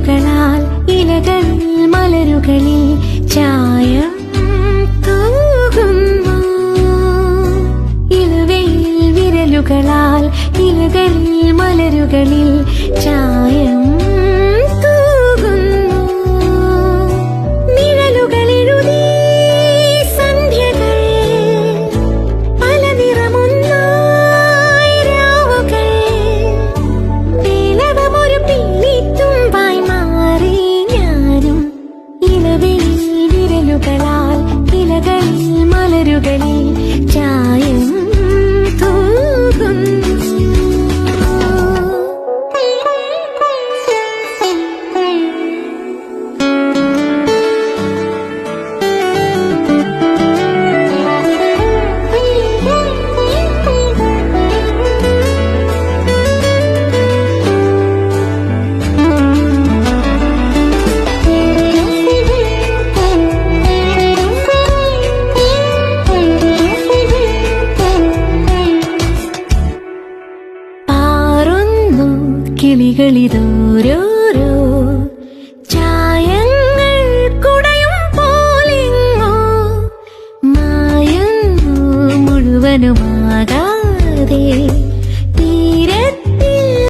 വിരലുകളാൽ ഇലകൾ മലരുകളിൽ ചായം തൂകുന്നു. ഇലവയിൽ വിരലുകളാൽ ഇലകൾ മലരുകളിൽ ചായം തൂകുന്നു. നിഴലുകളെഴുതി സന്ധ്യകൾ പല നിറമൊന്നായി രാവുകൾ പേലവമൊരു പിന്നിത്തുമ്പായി മാറി ഞാനും. ഇലവയിൽ വിരലുകളാൽ ഇലകൾ മലരുകളിൽ ചായം തൂകുന്നു. കിളികളിതോരോരോ ചായങ്ങൾ കുടയും പോലെങ്ങോ മായുന്നു മുഴുവനുമാകാതെ.